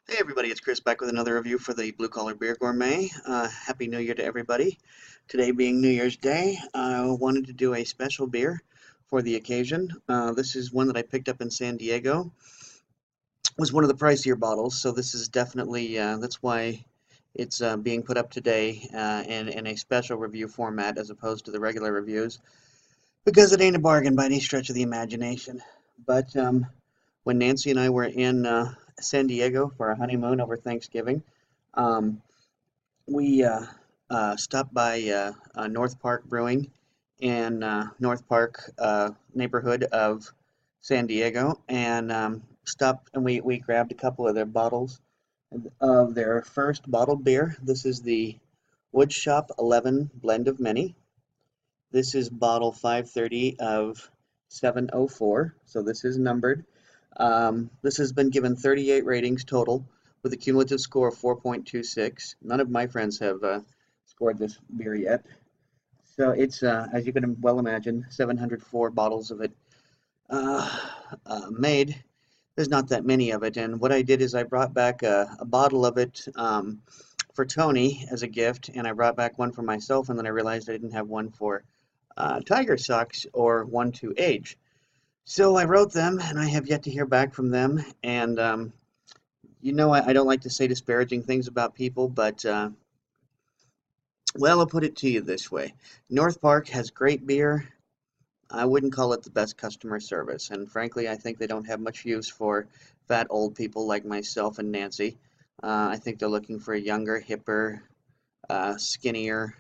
Hey everybody, it's Chris back with another review for the Blue Collar Beer Gourmet. Happy New Year to everybody. Today being New Year's Day, I wanted to do a special beer for the occasion. This is one that I picked up in San Diego. It was one of the pricier bottles, so this is definitely, that's why it's being put up today in a special review format as opposed to the regular reviews, because it ain't a bargain by any stretch of the imagination. But when Nancy and I were in San Diego for our honeymoon over Thanksgiving, um, we stopped by North Park Brewing in North Park neighborhood of San Diego, and stopped and we grabbed a couple of their bottles of their first bottled beer. This is the Woodshop 11 Blend of Many. This is bottle 530 of 704, so this is numbered. This has been given 38 ratings total with a cumulative score of 4.26. None of my friends have scored this beer yet. So it's, as you can well imagine, 704 bottles of it uh, made. There's not that many of it, and what I did is I brought back a bottle of it for Tony as a gift, and I brought back one for myself, and then I realized I didn't have one for Tiger Socks or one to age. So I wrote them, and I have yet to hear back from them. And I don't like to say disparaging things about people, but well, I'll put it to you this way: North Park has great beer. I wouldn't call it the best customer service, and frankly, I think they don't have much use for fat old people like myself and Nancy. I think they're looking for a younger, hipper, skinnier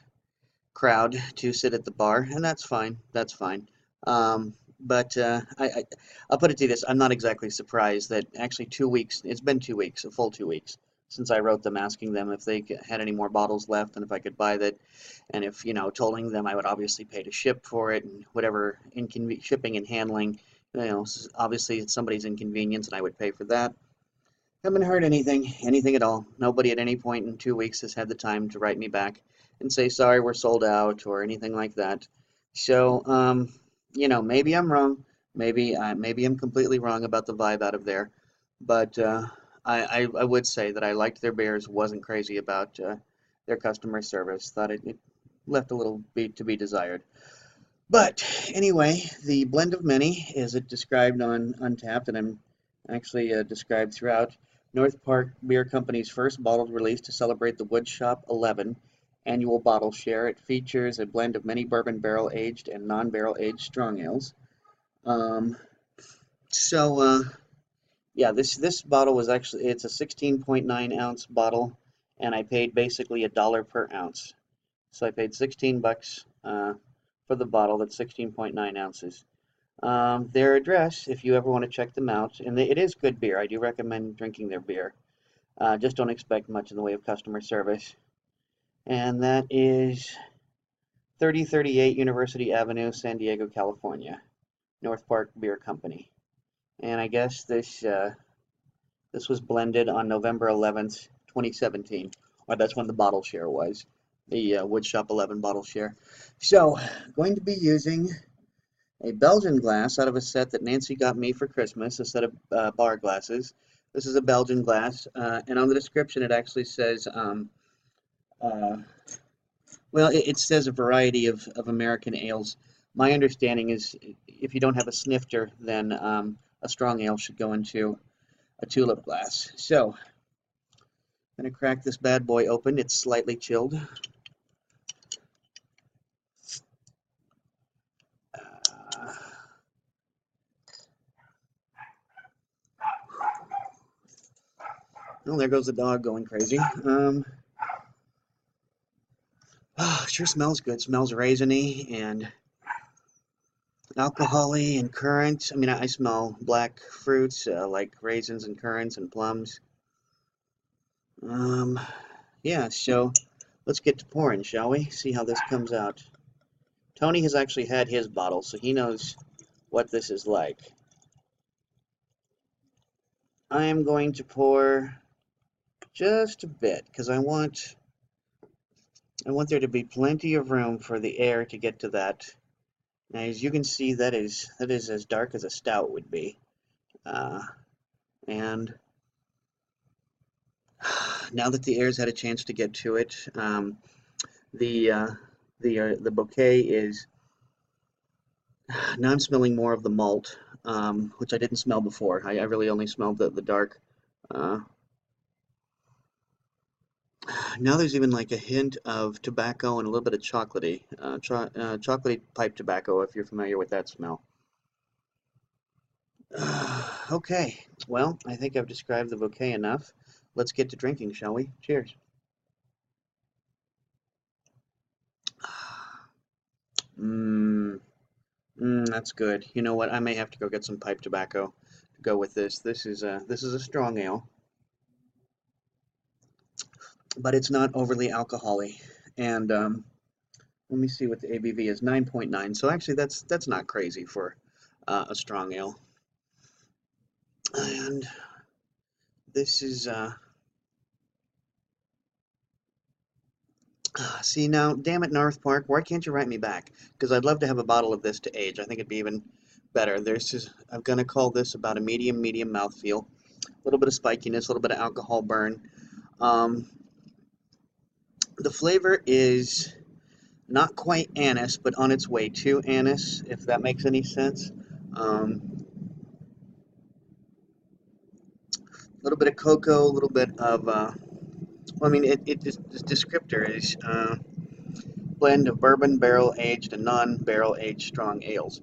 crowd to sit at the bar, and that's fine. That's fine. But I'll put it to you this: I'm not exactly surprised that actually 2 weeks. It's been 2 weeks, a full 2 weeks, since I wrote them asking them if they had any more bottles left and if I could buy that, and if telling them I would obviously pay to ship for it and whatever shipping and handling. Obviously it's somebody's inconvenience, and I would pay for that. Haven't heard anything at all. Nobody at any point in 2 weeks has had the time to write me back and say, sorry, we're sold out or anything like that. So, maybe I'm wrong. Maybe I'm completely wrong about the vibe out of there. But I would say that I liked their beers, wasn't crazy about their customer service. Thought it left a little bit to be desired. But anyway, the blend of many is it described on Untapped, and I'm actually described throughout. North Park Beer Company's first bottled release to celebrate the Woodshop 11 annual bottle share. It features a blend of many bourbon barrel aged and non-barrel aged strong ales. Um, so yeah, this bottle was actually it's a 16.9 ounce bottle, and I paid basically $1 per ounce. So I paid 16 bucks for the bottle that's 16.9 ounces. Their address, if you ever want to check them out, and it is good beer. I do recommend drinking their beer. Just don't expect much in the way of customer service. And that is 3038 University Avenue, San Diego, California. North Park Beer Company. And I guess this was blended on November 11th, 2017. Or that's when the bottle share was. The Woodshop 11 bottle share. So, going to be using a Belgian glass out of a set that Nancy got me for Christmas, a set of bar glasses. This is a Belgian glass, and on the description it actually says, uh, well, it says a variety of American ales. My understanding is if you don't have a snifter, then a strong ale should go into a tulip glass. So, I'm going to crack this bad boy open. It's slightly chilled. Oh, there goes the dog going crazy. Oh, sure smells good. Smells raisiny and alcohol-y and currant. I mean, I smell black fruits like raisins and currants and plums. Um, yeah, so let's get to pouring, shall we? See how this comes out. Tony has actually had his bottle, so he knows what this is like. I am going to pour just a bit because I want there to be plenty of room for the air to get to that. Now, as you can see, that is as dark as a stout would be, and Now that the air's had a chance to get to it, the uh, the bouquet is now I'm smelling more of the malt, which I didn't smell before. I really only smelled the dark. Uh, Now there's even like a hint of tobacco and a little bit of chocolatey, chocolatey pipe tobacco, if you're familiar with that smell. Okay, well, I think I've described the bouquet enough. Let's get to drinking, shall we? Cheers. Mmm, that's good. You know what? I may have to go get some pipe tobacco to go with this. This is a strong ale, but it's not overly alcoholic. And let me see what the ABV is. 9.9. So actually, that's not crazy for a strong ale. And this is see now, damn it, North Park, why can't you write me back? Because I'd love to have a bottle of this to age. I think it'd be even better. I'm gonna call this about a medium mouthfeel. A little bit of spikiness, a little bit of alcohol burn. Um, the flavor is not quite anise, but on its way to anise, if that makes any sense. A little bit of cocoa, a little bit of, well, I mean, this descriptor is blend of bourbon, barrel aged, and non-barrel aged strong ales.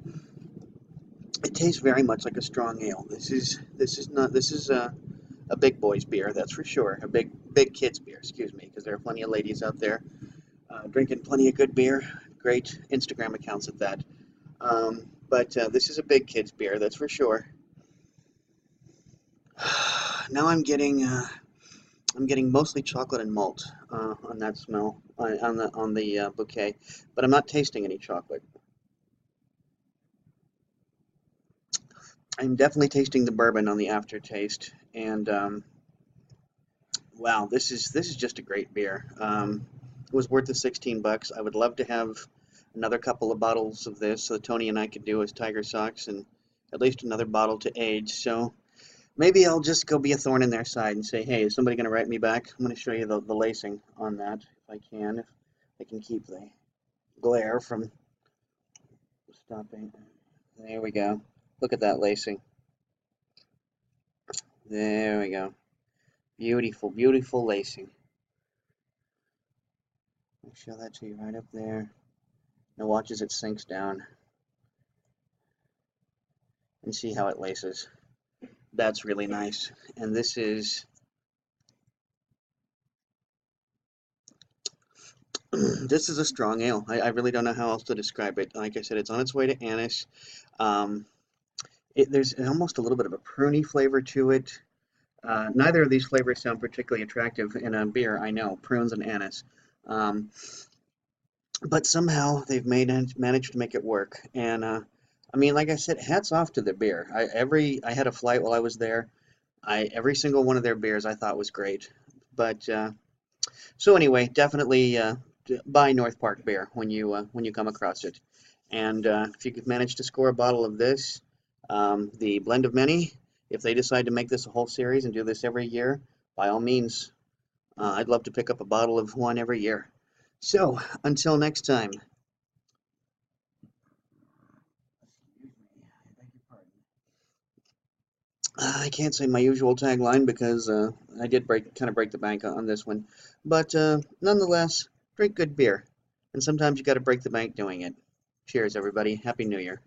It tastes very much like a strong ale. This is a big boy's beer, that's for sure. A big kid's beer, excuse me, because there are plenty of ladies out there drinking plenty of good beer. Great Instagram accounts at that. But this is a big kid's beer, that's for sure. Now I'm getting mostly chocolate and malt on that smell on the bouquet, but I'm not tasting any chocolate. I'm definitely tasting the bourbon on the aftertaste, and wow, this is just a great beer. It was worth the 16 bucks. I would love to have another couple of bottles of this so that Tony and I could do as Tiger Socks and at least another bottle to age. So maybe I'll just go be a thorn in their side and say, hey, is somebody going to write me back? I'm going to show you the lacing on that if I can. If I can keep the glare from stopping. There we go. Look at that lacing. There we go. Beautiful, beautiful lacing. I'll show that to you right up there. Now watch as it sinks down. And see how it laces. That's really nice. And this is this is a strong ale. I really don't know how else to describe it. Like I said, it's on its way to anise. Um, there's almost a little bit of a pruny flavor to it. Neither of these flavors sound particularly attractive in a beer, I know, prunes and anise. Um, but somehow they've managed to make it work. And I mean, like I said, hats off to the beer. I had a flight while I was there. Every single one of their beers I thought was great. But so anyway, definitely buy North Park beer when you come across it. And if you could manage to score a bottle of this, the blend of many, if they decide to make this a whole series and do this every year, by all means, I'd love to pick up a bottle of one every year. So until next time. I can't say my usual tagline because I did kind of break the bank on this one, but nonetheless, drink good beer, and sometimes you got to break the bank doing it. Cheers, everybody! Happy New Year!